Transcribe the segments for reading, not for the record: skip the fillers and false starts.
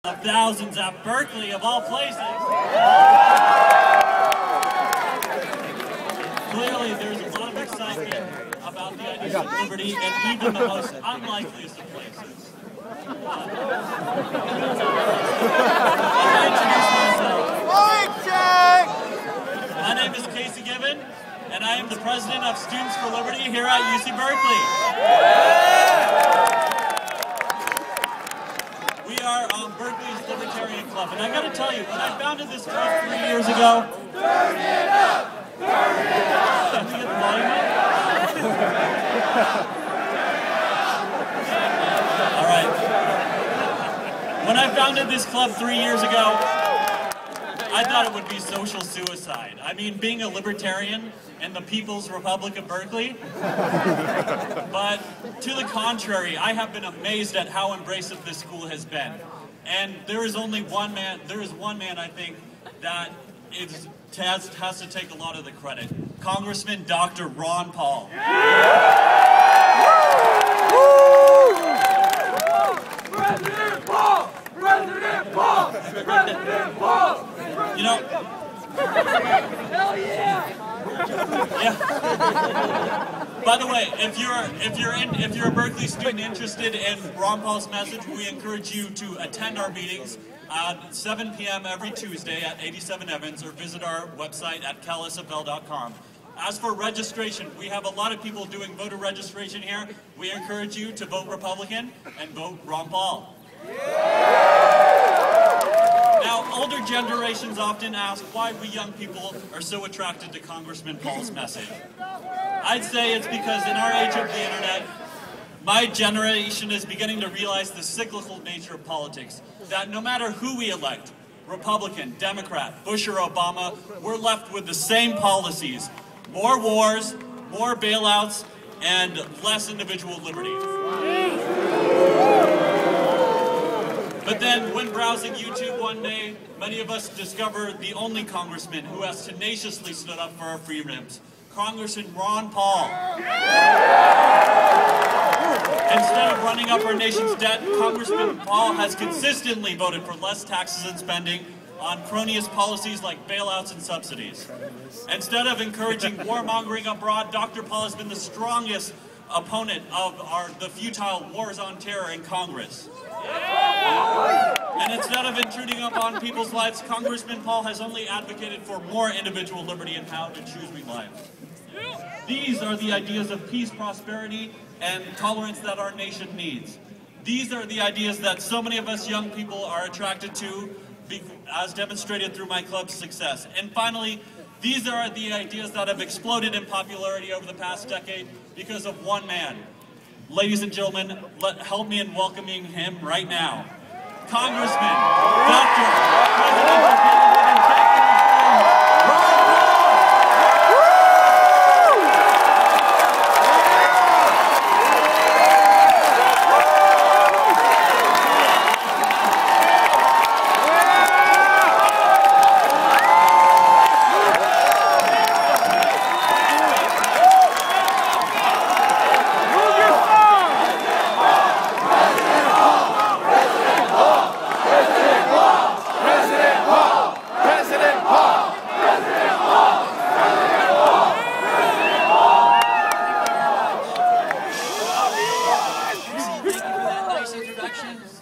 Of thousands at Berkeley, of all places. Clearly, there's a lot of excitement about the ideas of liberty in even the most unlikeliest of places. Let me introduce myself. My name is Casey Gibbon, and I am the president of Students for Liberty here at UC Berkeley. We are Berkeley's Libertarian Club, and I got to tell you, when I founded this club 3 years ago, turn it up! Turn it up! Did you get the volume up? All right. When I founded this club 3 years ago, I thought it would be social suicide. I mean, being a libertarian in the People's Republic of Berkeley. But to the contrary, I have been amazed at how embracive this school has been. And there is only one man, I think, that has to take a lot of the credit. Congressman Dr. Ron Paul. President Paul! President Paul! President Paul! You know, hell yeah! Yeah. By the way, if you're a Berkeley student interested in Ron Paul's message, we encourage you to attend our meetings at 7 p.m. every Tuesday at 87 Evans, or visit our website at calisfl.com. As for registration, we have a lot of people doing voter registration here. We encourage you to vote Republican and vote Ron Paul. Now, older generations often ask why we young people are so attracted to Congressman Paul's message. I'd say it's because in our age of the internet, my generation is beginning to realize the cyclical nature of politics, that no matter who we elect, Republican, Democrat, Bush or Obama, we're left with the same policies: more wars, more bailouts, and less individual liberty. But then, when browsing YouTube one day, many of us discovered the only congressman who has tenaciously stood up for our freedoms, Congressman Ron Paul. Instead of running up our nation's debt, Congressman Paul has consistently voted for less taxes and spending on cronyist policies like bailouts and subsidies. Instead of encouraging warmongering abroad, Dr. Paul has been the strongest opponent of the futile wars on terror in Congress. And instead of intruding upon people's lives, Congressman Paul has only advocated for more individual liberty and how to choose life. These are the ideas of peace, prosperity, and tolerance that our nation needs. These are the ideas that so many of us young people are attracted to, as demonstrated through my club's success. And finally, these are the ideas that have exploded in popularity over the past decade because of one man. Ladies and gentlemen, help me in welcoming him right now. Congressman, Dr. President of the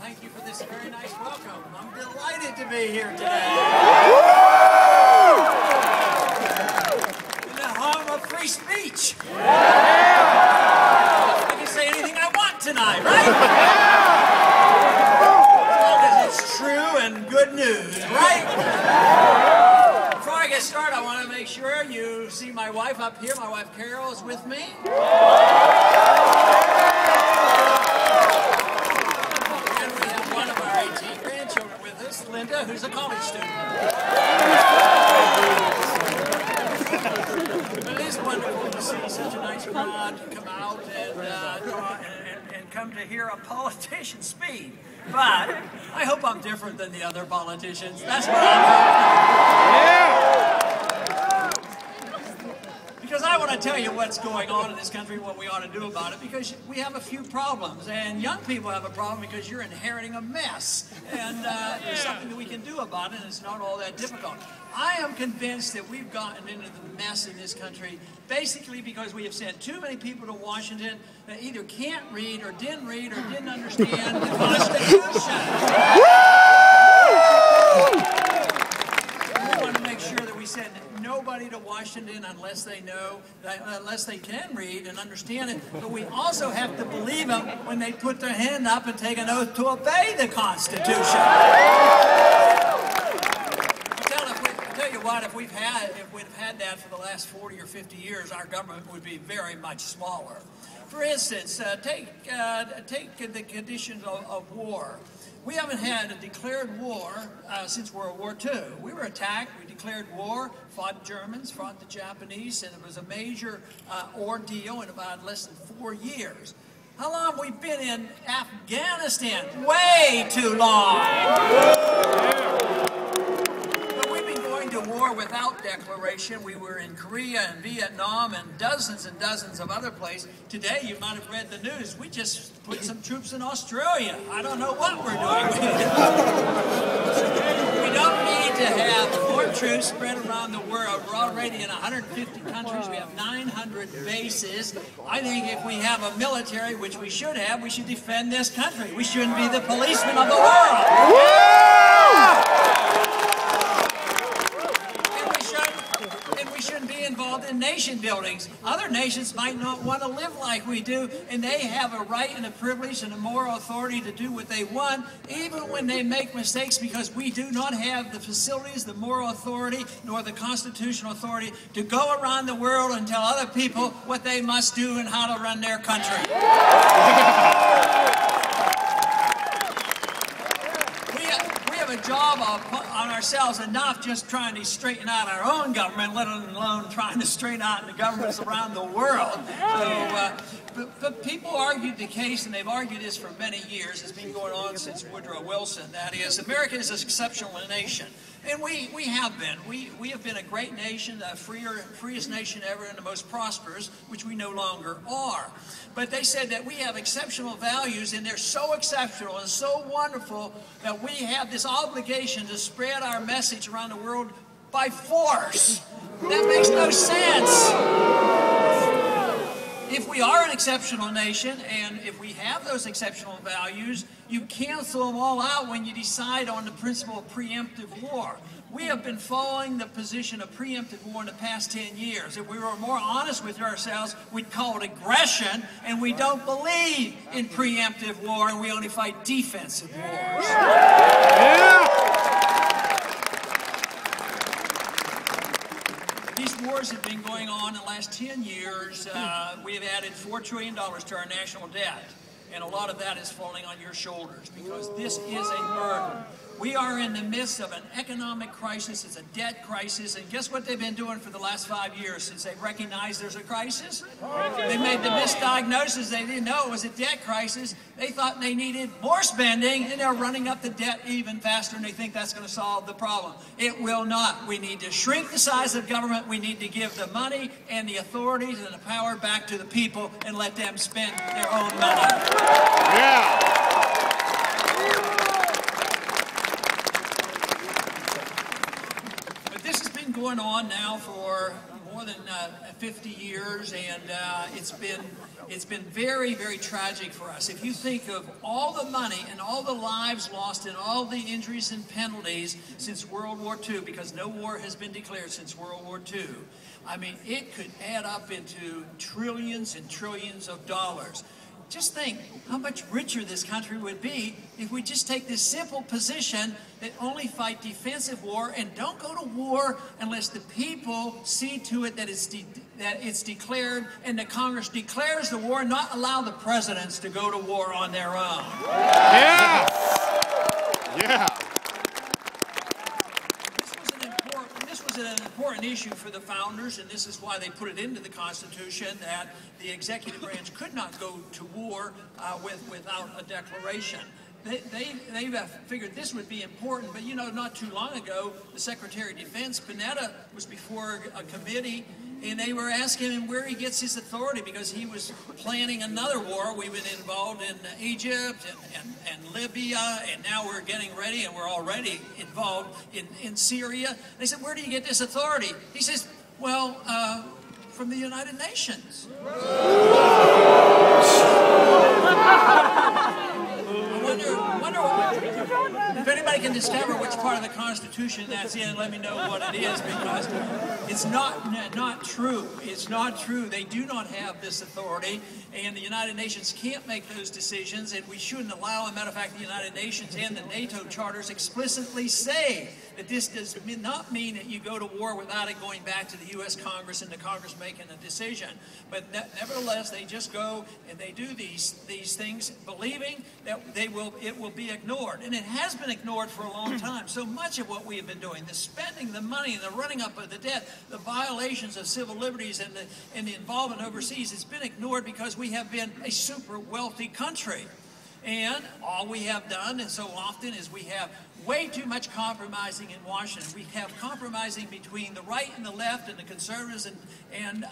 Thank you for this very nice welcome. I'm delighted to be here today. In the home of free speech. I can say anything I want tonight, right? As long as it's true and good news, right? Before I get started, I want to make sure you see my wife up here. My wife Carol is with me. Linda, who's a college student. It is wonderful to see such a nice crowd come out and come to hear a politician speak. But I hope I'm different than the other politicians. That's what I'm hoping. Because I want to tell you what's going on in this country, what we ought to do about it, because we have a few problems, and young people have a problem because you're inheriting a mess, and there's something that we can do about it, and it's not all that difficult. I am convinced that we've gotten into the mess in this country basically because we have sent too many people to Washington that either can't read or didn't understand the Constitution. We want to make sure that we send nobody to Washington unless they can read and understand it. But we also have to believe them when they put their hand up and take an oath to obey the Constitution. If we've had that for the last 40 or 50 years, our government would be very much smaller. For instance, take the conditions of war. We haven't had a declared war since World War II. We were attacked, we declared war, fought the Germans, fought the Japanese, and it was a major ordeal in about less than 4 years. How long have we been in Afghanistan? Way too long! To war without declaration. We were in Korea and Vietnam and dozens of other places. Today, you might have read the news. We just put some troops in Australia. I don't know what we're doing. We don't need to have more troops spread around the world. We're already in 150 countries. We have 900 bases. I think if we have a military, which we should have, we should defend this country. We shouldn't be the policemen of the world. Involved in nation buildings. Other nations might not want to live like we do, and they have a right and a privilege and a moral authority to do what they want, even when they make mistakes, because we do not have the facilities, the moral authority, nor the constitutional authority to go around the world and tell other people what they must do and how to run their country. A job on ourselves enough just trying to straighten out our own government, let alone trying to straighten out the governments around the world. But people argued the case, and they've argued this for many years. It's been going on since Woodrow Wilson. That is, America is an exceptional nation. And we have been. We have been a great nation, the freest nation ever, and the most prosperous, which we no longer are. But they said that we have exceptional values, and they're so exceptional and so wonderful that we have this obligation to spread our message around the world by force. That makes no sense. If we are an exceptional nation, and if we have those exceptional values, you cancel them all out when you decide on the principle of preemptive war. We have been following the position of preemptive war in the past 10 years. If we were more honest with ourselves, we'd call it aggression, and we don't believe in preemptive war, and we only fight defensive wars. These wars have been going on in the last 10 years. We have added $4 trillion to our national debt, and a lot of that is falling on your shoulders because this is a burden. We are in the midst of an economic crisis. It's a debt crisis. And guess what they've been doing for the last 5 years since they've recognized there's a crisis? They made the misdiagnosis. They didn't know it was a debt crisis. They thought they needed more spending, and they're running up the debt even faster, and they think that's going to solve the problem. It will not. We need to shrink the size of government. We need to give the money and the authorities and the power back to the people and let them spend their own money. Yeah. Going on now for more than 50 years, and it's been very, very tragic for us. If you think of all the money and all the lives lost and all the injuries and penalties since World War II, because no war has been declared since World War II, I mean, it could add up into trillions and trillions of dollars. Just think how much richer this country would be if we just take this simple position that only fight defensive war and don't go to war unless the people see to it that it's declared and the Congress declares the war, not allow the presidents to go to war on their own. Yeah. Yeah. This was an important issue for the founders, and this is why they put it into the Constitution that the executive branch could not go to war without a declaration. They figured this would be important, but you know, not too long ago, the Secretary of Defense, Panetta, was before a committee, and they were asking him where he gets his authority, because he was planning another war. We've been involved in Egypt and Libya, and now we're getting ready, and we're already involved in Syria. They said, where do you get this authority? He says, well, from the United Nations. I wonder if anybody can discover which part of the Constitution that's in. Let me know what it is, because it's not true. It's not true. They do not have this authority, and the United Nations can't make those decisions, and we shouldn't allow them. Matter of fact, the United Nations and the NATO charters explicitly say that this does not mean that you go to war without it going back to the U.S. Congress and the Congress making a decision. But nevertheless, they just go and they do these things, believing that it will be ignored. And it has been ignored for a long time. So much of what we have been doing, the spending, the money, and the running up of the debt, the violations of civil liberties, and the involvement overseas, it's been ignored because we have been a super wealthy country. And all we have done, and so often, is we have way too much compromising in Washington. We have compromising between the right and the left, and the conservatives and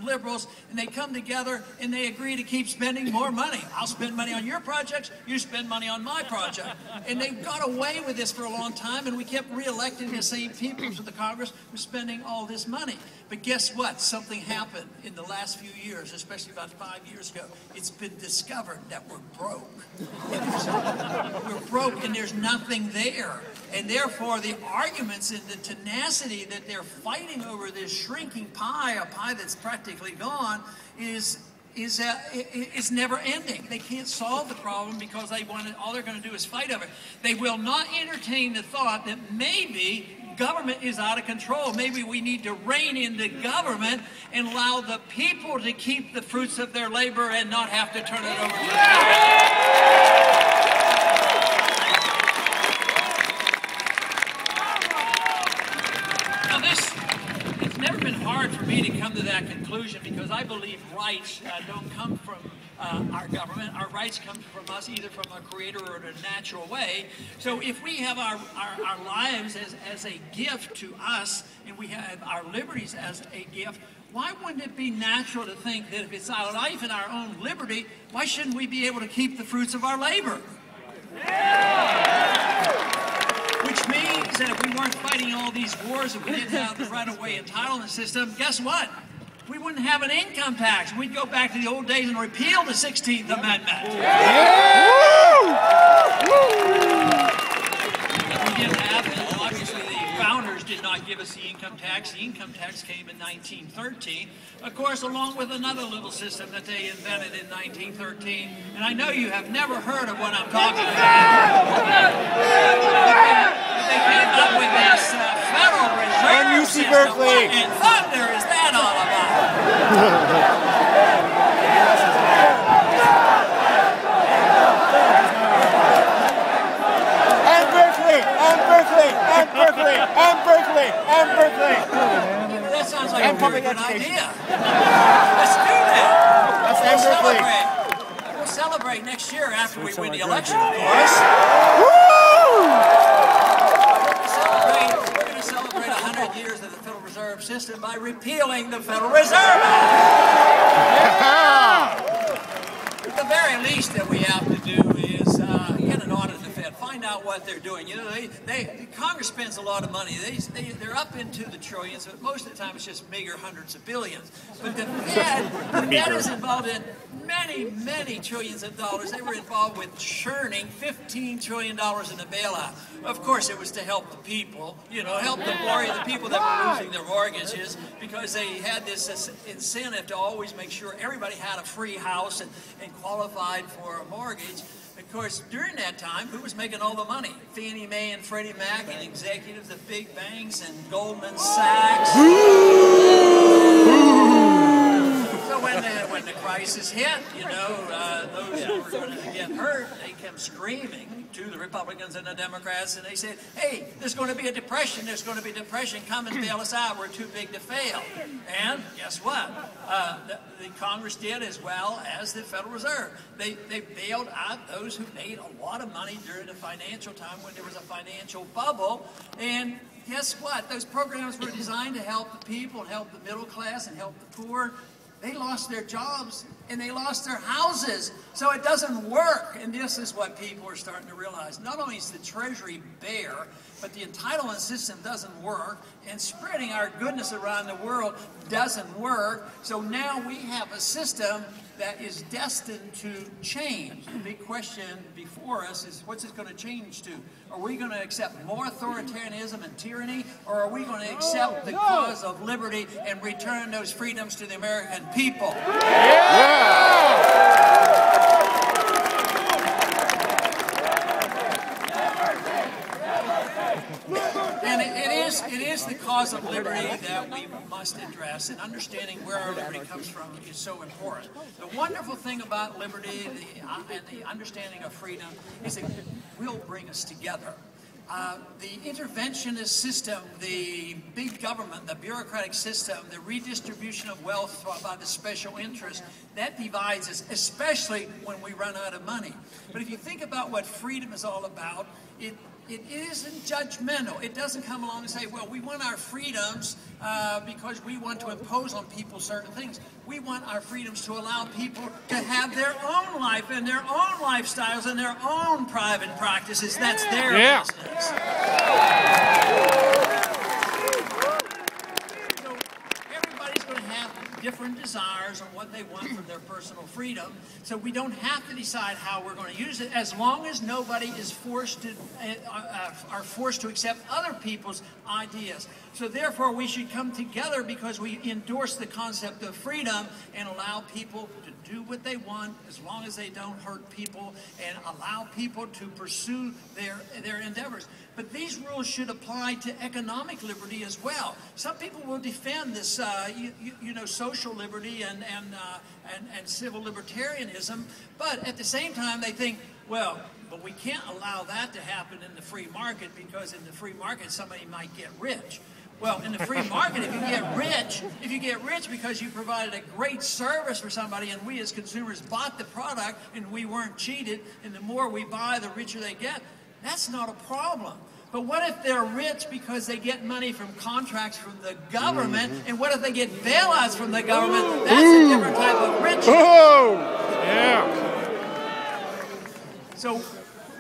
liberals, and they come together and they agree to keep spending more money. I'll spend money on your projects, you spend money on my project. And they've got away with this for a long time, and we kept re-electing the same people to the Congress who are spending all this money. But guess what? Something happened in the last few years, especially about 5 years ago. It's been discovered that we're broke. We're broke, and there's nothing there. And therefore, the arguments and the tenacity that they're fighting over this shrinking pie, a pie that's practically gone, is never ending. They can't solve the problem because all they're going to do is fight over it. They will not entertain the thought that maybe government is out of control. Maybe we need to rein in the government and allow the people to keep the fruits of their labor and not have to turn it over to the government. It's never been hard for me to come to that conclusion, because I believe rights don't come from our government. Our rights come from us, either from our Creator or in a natural way. So if we have our lives as a gift to us, and we have our liberties as a gift, why wouldn't it be natural to think that if it's our life and our own liberty, why shouldn't we be able to keep the fruits of our labor? Which means that if we weren't fighting all these wars, if we didn't have the right-of-way entitlement system, guess what? We wouldn't have an income tax. We'd go back to the old days and repeal the 16th Amendment. If we didn't have it, obviously the founders did not give us the income tax. The income tax came in 1913, of course, along with another little system that they invented in 1913. And I know you have never heard of what I'm talking about. They came up with this Federal Reserve and UC Berkeley. What in thunder is that all about? And Berkeley, and Berkeley, and Berkeley, and Berkeley, and Berkeley. That sounds like And a public very good education. idea. Let's do that. That's We'll and Berkeley. celebrate. We'll celebrate next year after we win the election, of course. We're going to celebrate 100 years of the Federal Reserve System by repealing the Federal Reserve Act. The very least that we have to do is get an audit of the Fed, find out what they're doing. You know, Congress spends a lot of money. They're up into the trillions, but most of the time it's just meager hundreds of billions. But the Fed is involved in many, many trillions of dollars. They were involved with churning $15 trillion in the bailout. Of course, it was to help the people, you know, help the glory of the people that were losing their mortgages, because they had this incentive to always make sure everybody had a free house and qualified for a mortgage. Of course, during that time, who was making all the money? Fannie Mae and Freddie Mac and executives of big banks and Goldman Sachs. So when when the crisis hit, you know, those who were going to get hurt, they kept screaming to the Republicans and the Democrats, and they said, hey, there's going to be a depression, there's going to be a depression, come and bail us out, we're too big to fail. And guess what? The Congress did, as well as the Federal Reserve. They bailed out those who made a lot of money during the financial time when there was a financial bubble. And guess what? Those programs were designed to help the people, and help the middle class, and help the poor. They lost their jobs and they lost their houses. So it doesn't work. And this is what people are starting to realize. Not only is the Treasury bare, but the entitlement system doesn't work, and spreading our goodness around the world doesn't work. So now we have a system that is destined to change. The big question before us is, what's it going to change to? Are we going to accept more authoritarianism and tyranny, or are we going to accept the cause of liberty and return those freedoms to the American people? And it is the cause of liberty that we must address, and understanding where our liberty comes from is so important. The wonderful thing about liberty and the understanding of freedom is it will bring us together. The interventionist system, the big government, the bureaucratic system, the redistribution of wealth by the special interests, that divides us, especially when we run out of money. But if you think about what freedom is all about, it isn't judgmental. It doesn't come along and say, well, we want our freedoms because we want to impose on people certain things. We want our freedoms to allow people to have their own life and their own lifestyles and their own private practices. That's their business. So everybody's going to have different desires on what they want from their personal freedom. So we don't have to decide how we're going to use it, as long as nobody is forced to accept other people's ideas. So therefore we should come together because we endorse the concept of freedom and allow people to do what they want as long as they don't hurt people, and allow people to pursue their endeavors. But these rules should apply to economic liberty as well. Some people will defend this, social liberty and civil libertarianism, but at the same time they think, well, but we can't allow that to happen in the free market, because in the free market somebody might get rich. Well, in the free market, if you get rich because you provided a great service for somebody and we as consumers bought the product and we weren't cheated, and the more we buy, the richer they get, that's not a problem. But what if they're rich because they get money from contracts from the government, and what if they get bailouts from the government? That's a different type of riches. So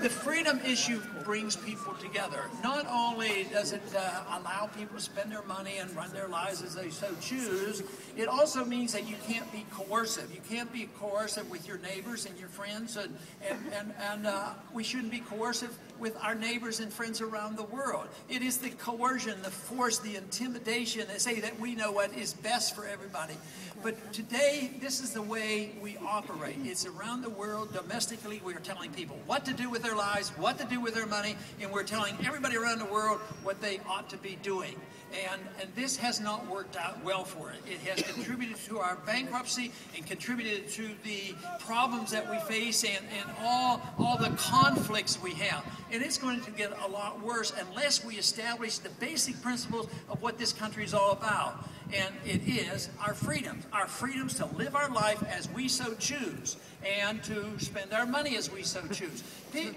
the freedom issue brings people together. Not only does it allow people to spend their money and run their lives as they so choose, it also means that you can't be coercive. You can't be coercive with your neighbors and your friends, and we shouldn't be coercive with our neighbors and friends around the world. It is the coercion, the force, the intimidation that say that we know what is best for everybody. But today, this is the way we operate. It's around the world, domestically, we are telling people what to do with their lives, what to do with their money, and we're telling everybody around the world what they ought to be doing. And this has not worked out well for it. It has contributed to our bankruptcy and contributed to the problems that we face and all the conflicts we have. And it's going to get a lot worse unless we establish the basic principles of what this country is all about. And it is our freedoms to live our life as we so choose, and to spend our money as we so choose.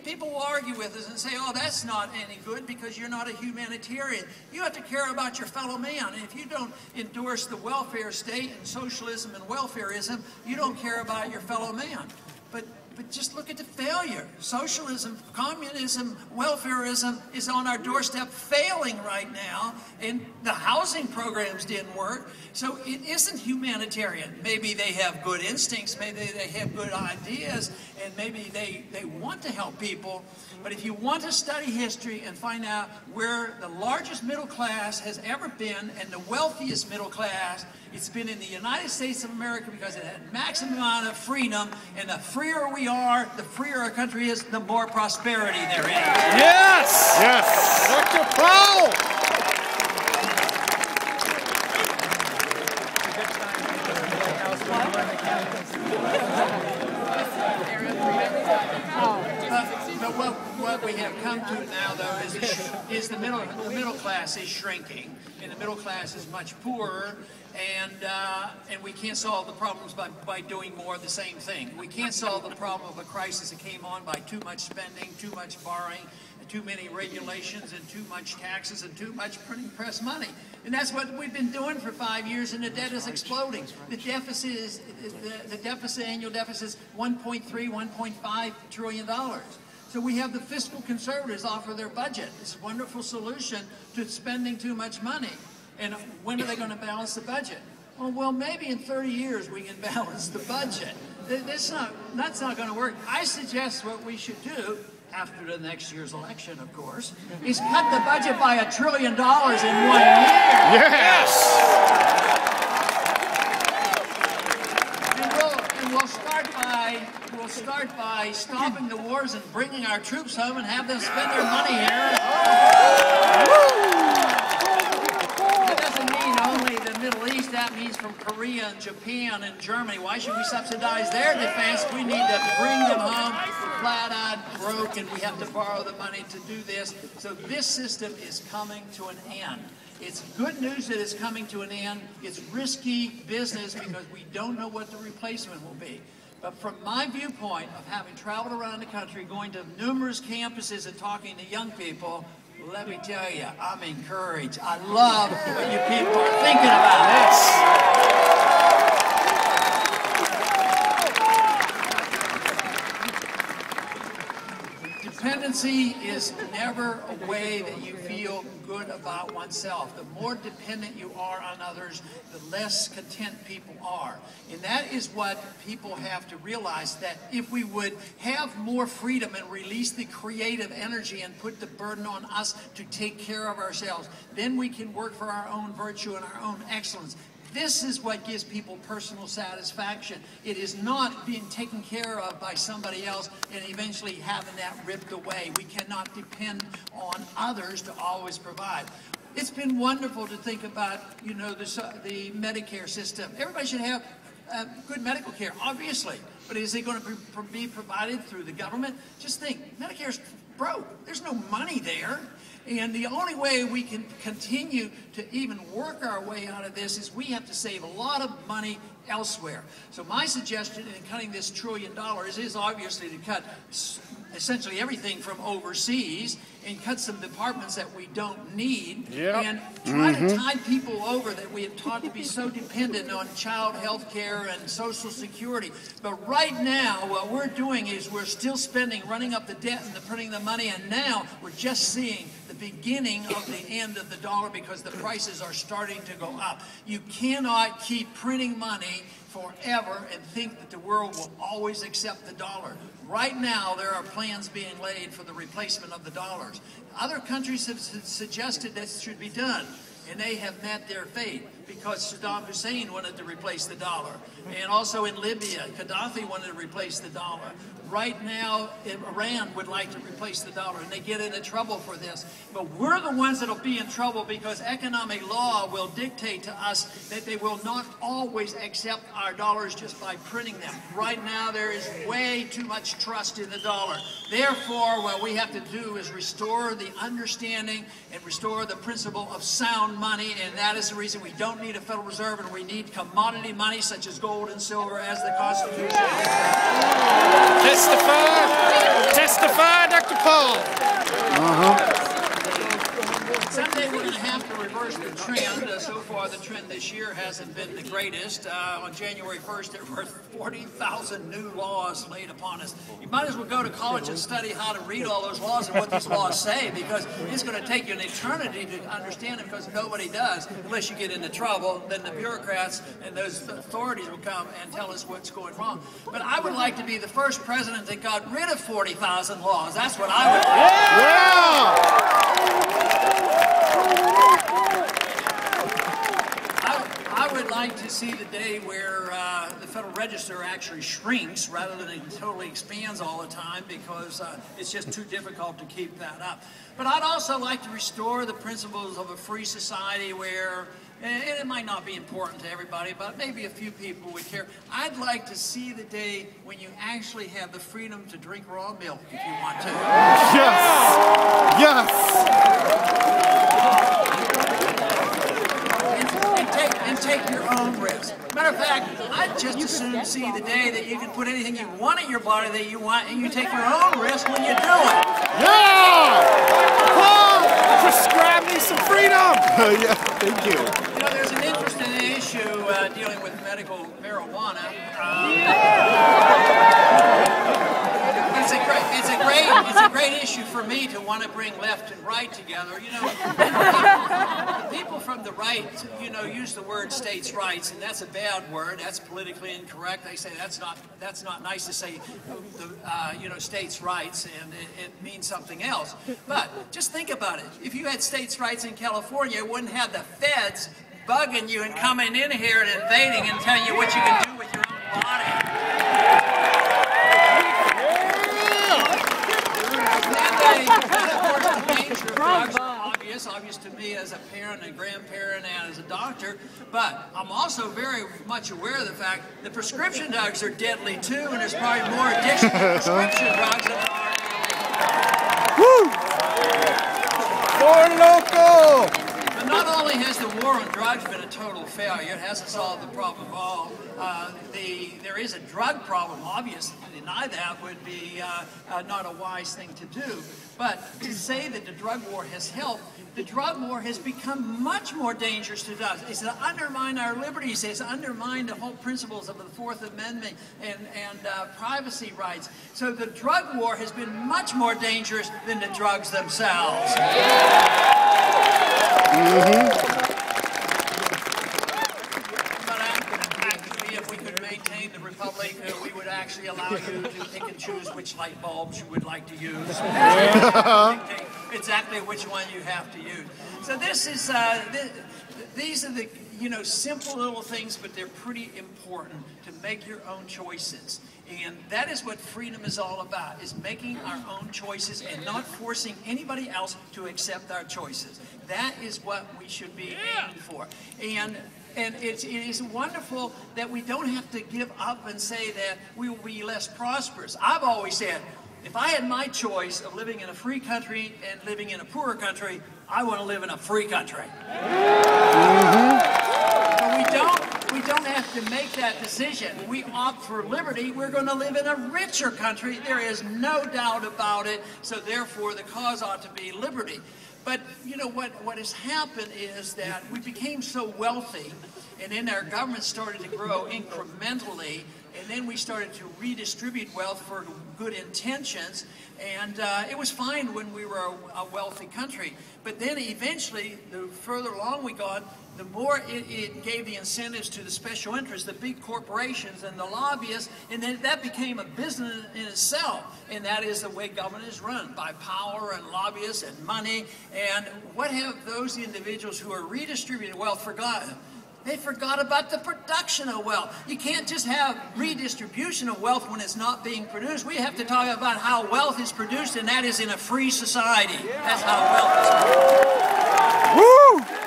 People will argue with us and say, oh, that's not any good because you're not a humanitarian. You have to care about your fellow man. And if you don't endorse the welfare state and socialism and welfarism, you don't care about your fellow man. But just look at the failure. Socialism, communism, welfarism is on our doorstep, failing right now, and the housing programs didn't work. So it isn't humanitarian. Maybe they have good instincts, maybe they have good ideas, and maybe they want to help people. But if you want to study history and find out where the largest middle class has ever been and the wealthiest middle class, it's been in the United States of America, because it had maximum amount of freedom, and the freer we are, the freer our country is, the more prosperity there is. Yes! Yes! Dr. Powell! is the middle class is shrinking, and the middle class is much poorer, and we can't solve the problems by doing more of the same thing. We can't solve the problem of a crisis that came on by too much spending, too much borrowing, too many regulations, and too much taxes, and too much printing press money. And that's what we've been doing for 5 years, and the debt is exploding. The deficit is annual deficit is $1.3, $1.5 trillion. So we have the fiscal conservatives offer their budget, this wonderful solution to spending too much money. And when are they going to balance the budget? Well, maybe in 30 years we can balance the budget. That's not going to work. I suggest what we should do, after the next year's election, of course, is cut the budget by $1 trillion in 1 year. Yes! And we'll start by stopping the wars and bringing our troops home and have them spend their money here. That doesn't mean only the Middle East. That means from Korea and Japan and Germany. Why should we subsidize their defense? We need to bring them home. We're flat-out broke, and we have to borrow the money to do this. So this system is coming to an end. It's good news that it's coming to an end. It's risky business because we don't know what the replacement will be. But from my viewpoint of having traveled around the country, going to numerous campuses and talking to young people, let me tell you, I'm encouraged. I love what you people are thinking about this. Dependency is never a way that you feel good about oneself. The more dependent you are on others, the less content people are. And that is what people have to realize, that if we would have more freedom and release the creative energy and put the burden on us to take care of ourselves, then we can work for our own virtue and our own excellence. This is what gives people personal satisfaction. It is not being taken care of by somebody else and eventually having that ripped away. We cannot depend on others to always provide. It's been wonderful to think about, you know, the Medicare system. Everybody should have good medical care, obviously. But is it going to be provided through the government? Just think, Medicare's broke. There's no money there. And the only way we can continue to even work our way out of this is we have to save a lot of money elsewhere. So my suggestion in cutting this $1 trillion is obviously to cut essentially everything from overseas and cut some departments that we don't need, and try to tide people over that we have taught to be so dependent on child health care and Social Security. But right now, what we're doing is we're still spending, running up the debt and printing the money, and now we're just seeing the beginning of the end of the dollar because the prices are starting to go up. You cannot keep printing money forever and think that the world will always accept the dollar. Right now, there are plans being laid for the replacement of the dollars. Other countries have suggested that should be done, and they have met their fate because Saddam Hussein wanted to replace the dollar. And also in Libya, Gaddafi wanted to replace the dollar. Right now, Iran would like to replace the dollar, and they get into trouble for this. But we're the ones that will be in trouble because economic law will dictate to us that they will not always accept our dollars just by printing them. Right now, there is way too much trust in the dollar. Therefore, what we have to do is restore the understanding and restore the principle of sound money, and that is the reason we don't need a Federal Reserve, and we need commodity money such as gold and silver as the Constitution dictates. Testify, Dr. Paul. Someday we're going to have to reverse the trend. So far, the trend this year hasn't been the greatest. On January 1st, there were 40,000 new laws laid upon us. You might as well go to college and study how to read all those laws and what these laws say, because it's going to take you an eternity to understand them, because nobody does. Unless you get into trouble, then the bureaucrats and those authorities will come and tell us what's going wrong. But I would like to be the first president that got rid of 40,000 laws. That's what I would do. I would like to see the day where the Federal Register actually shrinks rather than it totally expands all the time, because it's just too difficult to keep that up. But I'd also like to restore the principles of a free society where and it might not be important to everybody, but maybe a few people would care. I'd like to see the day when you actually have the freedom to drink raw milk if you want to. Yes! Yes! And take your own risk. Matter of fact, I'd just as soon see the day that you can put anything you want in your body that you want, and you take your own risk when you do it. Yeah! Paul, prescribe me some freedom! Yeah, thank you. You know, there's an interesting issue dealing with medical marijuana. It's a great issue for me to want to bring left and right together. You know, the people from the right, you know, use the word states' rights, and that's a bad word. That's politically incorrect. They say that's not nice to say, you know, states' rights, and it means something else. But just think about it. If you had states' rights in California, you wouldn't have the feds bugging you and coming in here and invading and telling you what you can do with your own body. Obvious to me as a parent and grandparent and as a doctor, but I'm also very much aware of the fact that prescription drugs are deadly too, and there's probably more addiction to prescription drugs than there are. Woo! For local! But not only has the war on drugs been a total failure, it hasn't solved the problem at all. There is a drug problem, obviously. To deny that would be not a wise thing to do. But to say that the drug war has helped, the drug war has become much more dangerous to us. It's to undermine our liberties. It's to undermine the whole principles of the Fourth Amendment and privacy rights. So the drug war has been much more dangerous than the drugs themselves. The Republic, we would actually allow you to pick and choose which light bulbs you would like to use. Dictate exactly which one you have to use. So this is, these are the, you know, simple little things, but they're pretty important to make your own choices. And that is what freedom is all about, is making our own choices and not forcing anybody else to accept our choices. That is what we should be aiming for. And it is wonderful that we don't have to give up and say that we will be less prosperous. I've always said, if I had my choice of living in a free country and living in a poorer country, I want to live in a free country. But we don't have to make that decision. We opt for liberty. We're going to live in a richer country. There is no doubt about it. So therefore, the cause ought to be liberty. But, you know, what has happened is that we became so wealthy, and then our government started to grow incrementally, and then we started to redistribute wealth for good intentions, and it was fine when we were a wealthy country. But then eventually, the further along we got, the more it gave the incentives to the special interests, the big corporations and the lobbyists, and then that became a business in itself. And that is the way government is run, by power and lobbyists and money. And what have those individuals who are redistributing wealth forgotten? They forgot about the production of wealth. You can't just have redistribution of wealth when it's not being produced. We have to talk about how wealth is produced, and that is in a free society. That's how wealth is produced. Woo!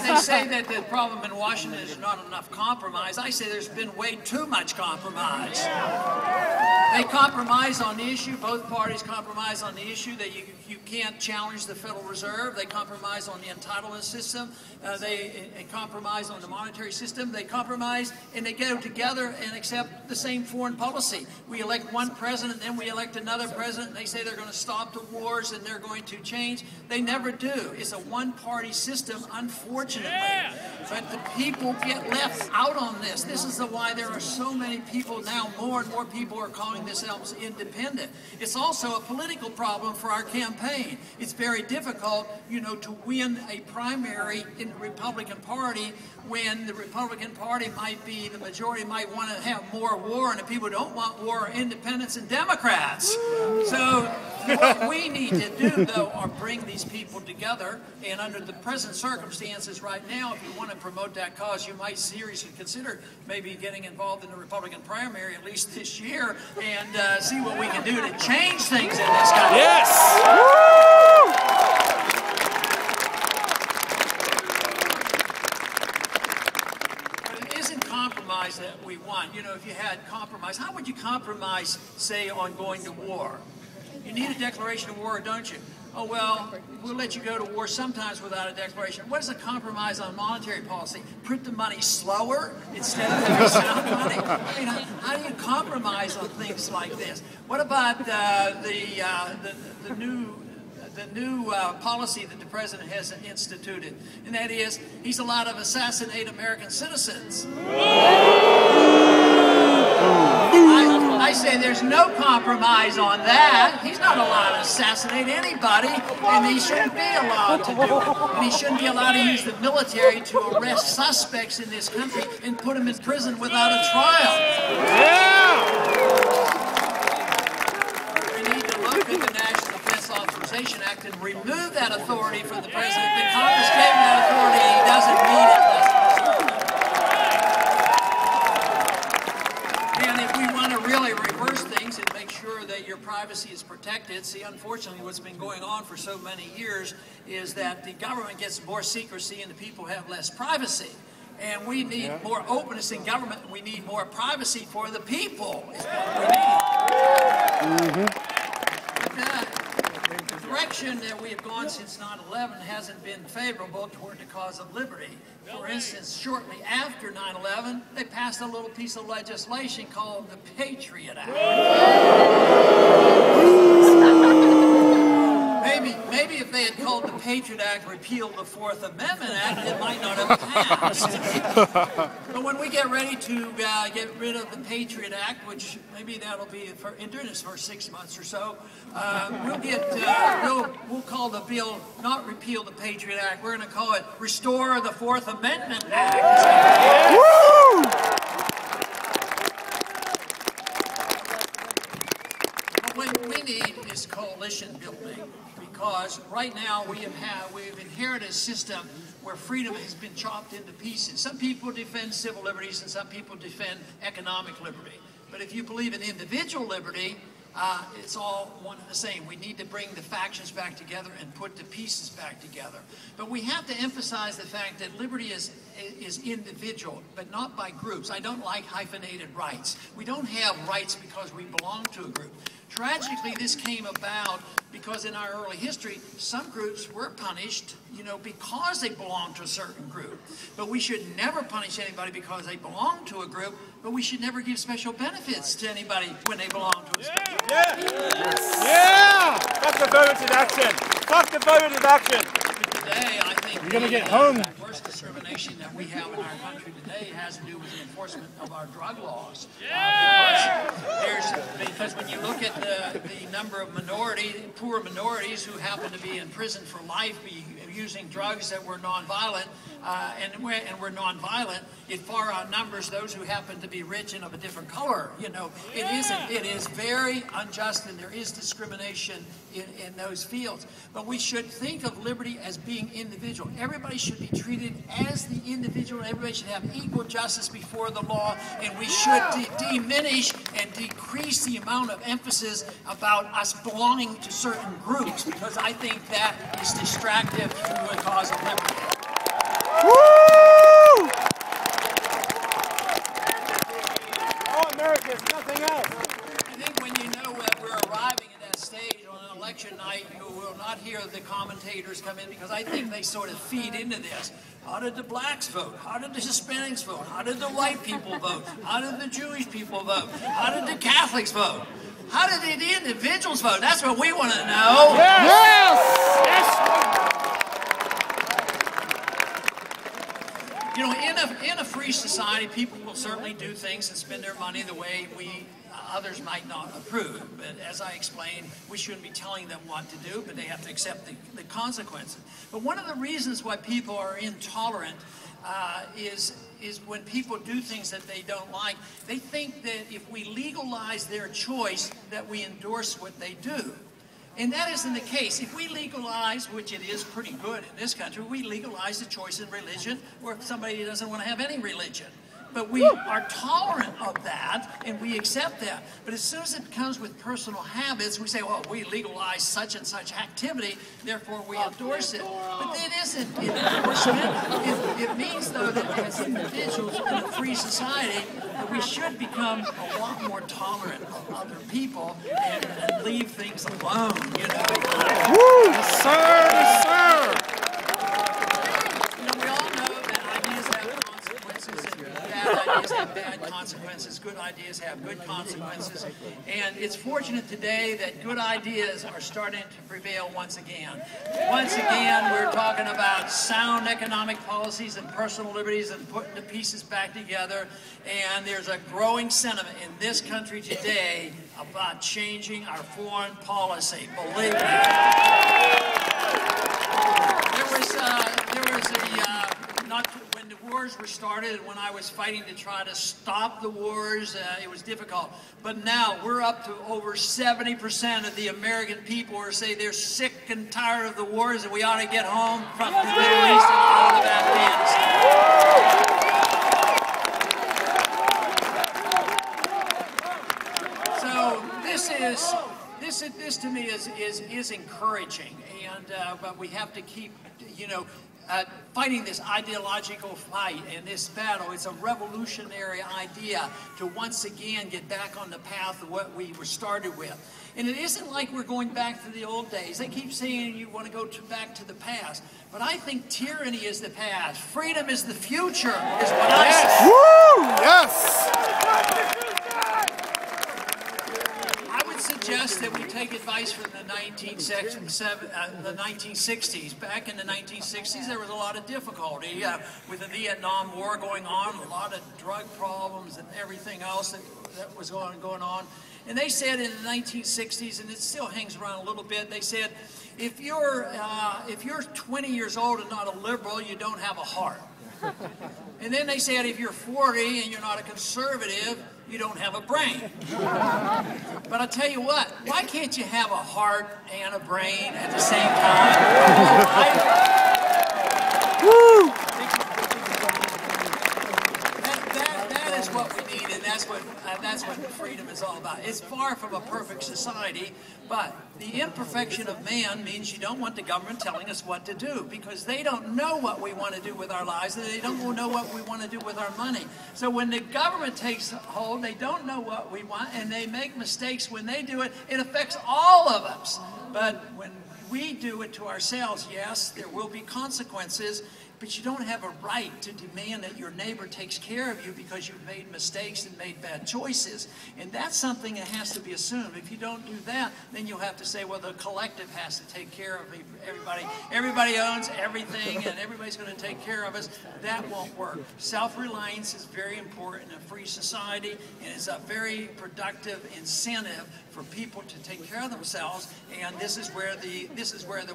They say that the problem in Washington is not enough compromise. I say there's been way too much compromise. They compromise on the issue, both parties compromise on the issue that you can't challenge the Federal Reserve. They compromise on the entitlement system. They compromise on the monetary system. They compromise and they go together and accept the same foreign policy. We elect one president, then we elect another president. They say they're going to stop the wars and they're going to change. They never do. It's a one-party system, unfortunately. But the people get left out on this. This is why there are so many people now, more and more people are calling themselves independent. It's also a political problem for our campaign. It's very difficult, you know, to win a primary in the Republican Party when the Republican Party might be, the majority might want to have more war, and the people who don't want war are independents and Democrats. So what we need to do, though, are bring these people together, and under the present circumstances right now, if you want to promote that cause, you might seriously consider maybe getting involved in the Republican primary at least this year and see what we can do to change things in this country. Yes! Woo! on, you know, if you had compromise, how would you compromise, say, on going to war? You need a declaration of war, don't you? Oh, well, we'll let you go to war sometimes without a declaration. What is a compromise on monetary policy? Print the money slower instead of having sound money? I mean, how do you compromise on things like this? What about the new policy that the president has instituted? And that is, he's allowed to assassinate American citizens. I say there's no compromise on that. He's not allowed to assassinate anybody, and he shouldn't be allowed to do it. And he shouldn't be allowed to use the military to arrest suspects in this country and put them in prison without a trial. Yeah! We need to look at the National Defense Authorization Act and remove that authority from the president. The Congress gave him that authority, he doesn't need it. And if we want to really reverse things and make sure that your privacy is protected, see, unfortunately what's been going on for so many years is that the government gets more secrecy and the people have less privacy. And we need more openness in government, and we need more privacy for the people, is what we need. The direction that we have gone since 9/11 hasn't been favorable toward the cause of liberty. For instance, shortly after 9/11, they passed a little piece of legislation called the Patriot Act. Maybe if they had called the Patriot Act repeal the Fourth Amendment Act, it might not have passed. But when we get ready to get rid of the Patriot Act, which maybe that'll be during this first 6 months or so, we'll call the bill not repeal the Patriot Act. We're going to call it Restore the Fourth Amendment Act. Woo! What we need is coalition building, because right now we've inherited a system where freedom has been chopped into pieces. Some people defend civil liberties and some people defend economic liberty. But if you believe in individual liberty, it's all one and the same. We need to bring the factions back together and put the pieces back together. But we have to emphasize the fact that liberty is individual, but not by groups. I don't like hyphenated rights. We don't have rights because we belong to a group. Tragically, this came about because in our early history, some groups were punished, you know, because they belonged to a certain group. But we should never punish anybody because they belong to a group, but we should never give special benefits to anybody when they belong to a special group. Yeah! Fuck the voted action! Fuck the voted action! Today, I think you're gonna get home. The worst discrimination that we have in our country today has to do with the enforcement of our drug laws. Because when you look at the number of poor minorities who happen to be in prison for life using drugs that were nonviolent, and we're nonviolent, it far outnumbers those who happen to be rich and of a different color. You know, it is very unjust, and there is discrimination in those fields. But we should think of liberty as being individual. Everybody should be treated as the individual. Everybody should have equal justice before the law, and we should diminish and decrease the amount of emphasis about us belonging to certain groups, because I think that is distractive to the cause of liberty. Woo! All America is nothing else. I think when you know that we're arriving at that stage on an election night, you will not hear the commentators come in, because I think they sort of feed into this. How did the blacks vote? How did the Hispanics vote? How did the white people vote? How did the Jewish people vote? How did the Catholics vote? How did the individuals vote? That's what we want to know. Yes! Yes! You know, in a free society, people will certainly do things and spend their money the way others might not approve. But as I explained, we shouldn't be telling them what to do, but they have to accept the consequences. But one of the reasons why people are intolerant is when people do things that they don't like, they think that if we legalize their choice, that we endorse what they do. And that isn't the case. If we legalize, which it is pretty good in this country, we legalize the choice in religion, or if somebody doesn't want to have any religion. But we are tolerant of that, and we accept that. But as soon as it comes with personal habits, we say, well, we legalize such and such activity, therefore we endorse it. But it isn't an endorsement. It means, though, that as individuals in a free society, that we should become a lot more tolerant of other people and leave things alone, you know. Woo! Yes, sir! Yes, sir! We all know that ideas have consequences, and bad ideas have bad consequences, good ideas have good consequences, and it's fortunate today that good ideas are starting to prevail once again. Once again, we're talking about sound economic policies and personal liberties and putting the pieces back together, and there's a growing sentiment in this country today about changing our foreign policy, believe me. When the wars were started, and when I was fighting to try to stop the wars, it was difficult. But now we're up to over 70% of the American people who say they're sick and tired of the wars and we ought to get home from the Middle East and out of Afghanistan. So this to me is encouraging, and but we have to keep, you know, fighting this ideological fight and this battle. It's a revolutionary idea to once again get back on the path of what we were started with. And it isn't like we're going back to the old days. They keep saying you want to go back to the past. But I think tyranny is the past. Freedom is the future, is what I say. Woo! Yes! Suggest that we take advice from the 1960s. Back in the 1960s, there was a lot of difficulty with the Vietnam War going on, a lot of drug problems and everything else that was going on. And they said in the 1960s, and it still hangs around a little bit, they said, if you're 20 years old and not a liberal, you don't have a heart. And then they said if you're 40 and you're not a conservative, you don't have a brain. But I'll tell you what, why can't you have a heart and a brain at the same time? Woo! That is what we need, and that's what freedom is all about. It's far from a perfect society, but the imperfection of man means you don't want the government telling us what to do, because they don't know what we want to do with our lives, and they don't know what we want to do with our money. So when the government takes hold, they don't know what we want, and they make mistakes. When they do it, it affects all of us. But when we do it to ourselves, yes, there will be consequences, but you don't have a right to demand that your neighbor takes care of you because you've made mistakes and made bad choices. And that's something that has to be assumed. If you don't do that, then you'll have to say, well, the collective has to take care of everybody. Everybody owns everything, and everybody's going to take care of us. That won't work. Self-reliance is very important in a free society, and it's a very productive incentive for people to take care of themselves. And this is where the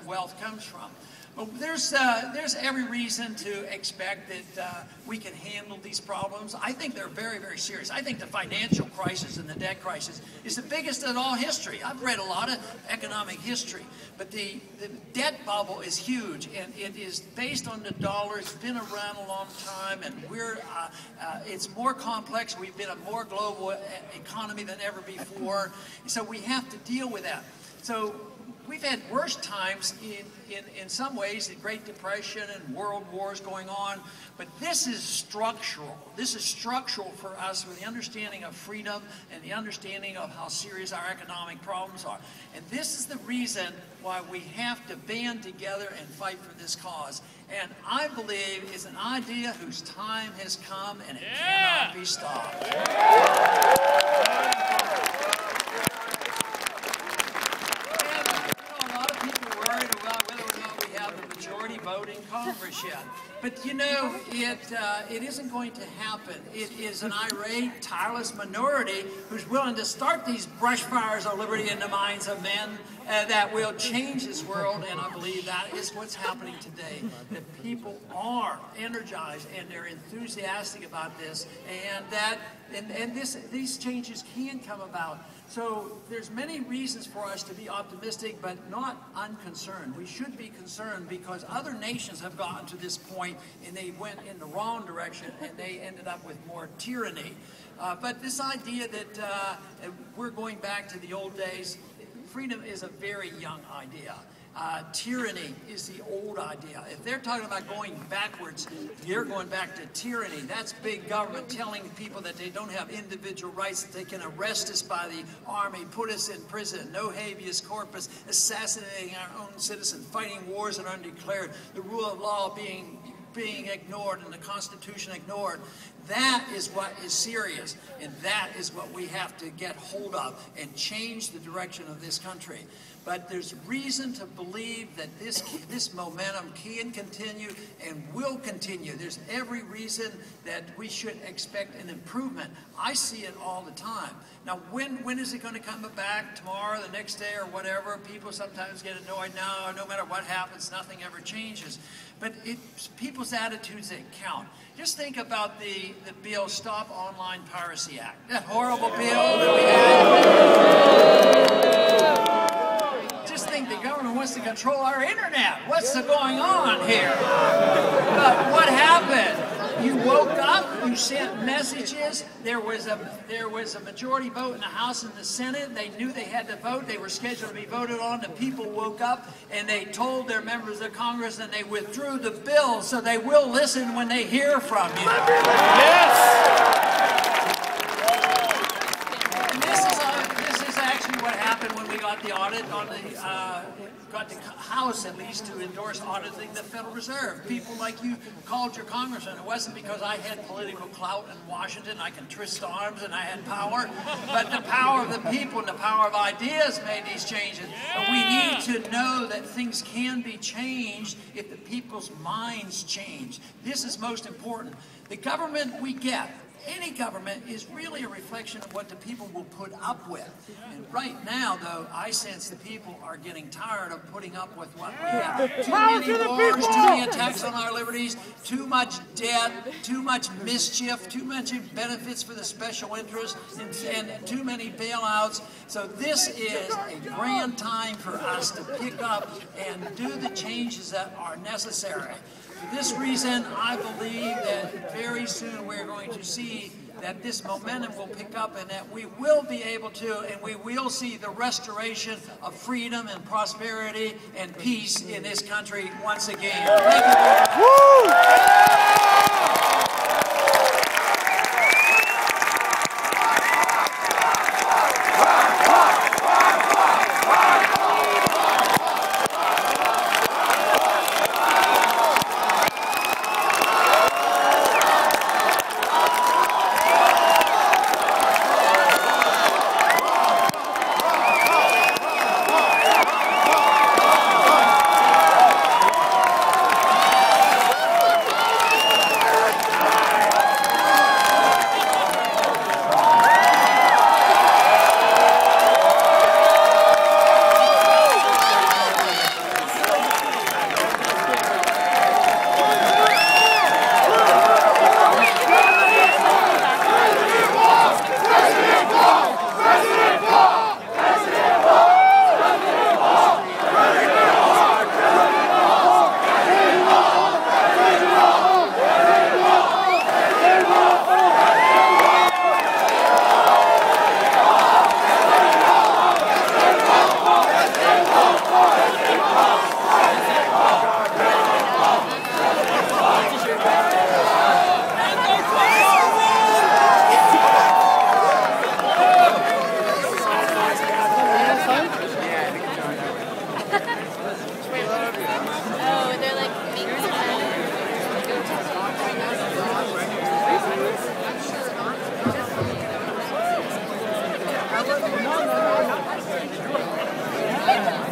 wealth comes from. Well, there's every reason to expect that we can handle these problems. I think they're very, very serious. I think the financial crisis and the debt crisis is the biggest in all history. I've read a lot of economic history, but the debt bubble is huge, and it is based on the dollar. It's been around a long time, and it's more complex. We've been a more global economy than ever before, so we have to deal with that. So we've had worse times in some ways, the Great Depression and world wars going on, but this is structural. This is structural for us with the understanding of freedom and the understanding of how serious our economic problems are. And this is the reason why we have to band together and fight for this cause. And I believe it's an idea whose time has come, and it cannot be stopped. Vote in Congress yet. But you know, it isn't going to happen. It is an irate, tireless minority who's willing to start these brush fires of liberty in the minds of men that will change this world, and I believe that is what's happening today. That people are energized and they're enthusiastic about this, and these changes can come about. So there's many reasons for us to be optimistic, but not unconcerned. We should be concerned because other nations have gotten to this point and they went in the wrong direction and they ended up with more tyranny. But this idea that we're going back to the old days, freedom is a very young idea. Tyranny is the old idea. If they're talking about going backwards, you're going back to tyranny. That's big government telling people that they don't have individual rights, that they can arrest us by the army, put us in prison, no habeas corpus, assassinating our own citizens, fighting wars that are undeclared, the rule of law being ignored and the Constitution ignored. That is what is serious, and that is what we have to get hold of and change the direction of this country. But there's reason to believe that this momentum can continue and will continue. There's every reason that we should expect an improvement. I see it all the time. Now, when is it going to come back? Tomorrow, the next day, or whatever? People sometimes get annoyed. No matter what happens, nothing ever changes. But it's people's attitudes that count. Just think about the bill, Stop Online Piracy Act. That horrible bill that we had. Just think the government wants to control our internet. What's going on here? But what happened? You woke up, you sent messages, there was a majority vote in the House and the Senate. They knew they had to vote. They were scheduled to be voted on. The people woke up and they told their members of Congress and they withdrew the bill, so they will listen when they hear from you. Yes! And this is actually what happened when we got the audit on got the House, at least, to endorse auditing the Federal Reserve. People like you called your congressman. It wasn't because I had political clout in Washington. I can twist arms and I had power. But the power of the people and the power of ideas made these changes. But we need to know that things can be changed if the people's minds change. This is most important. The government we get, any government, is really a reflection of what the people will put up with. And right now, though, I sense the people are getting tired of putting up with what we have. Too many wars, too many attacks on our liberties, too much debt, too much mischief, too much benefits for the special interests, and too many bailouts. So this is a grand time for us to pick up and do the changes that are necessary. For this reason, I believe that very soon we're going to see that this momentum will pick up and that we will be able to, and we will see the restoration of freedom and prosperity and peace in this country once again. Thank you.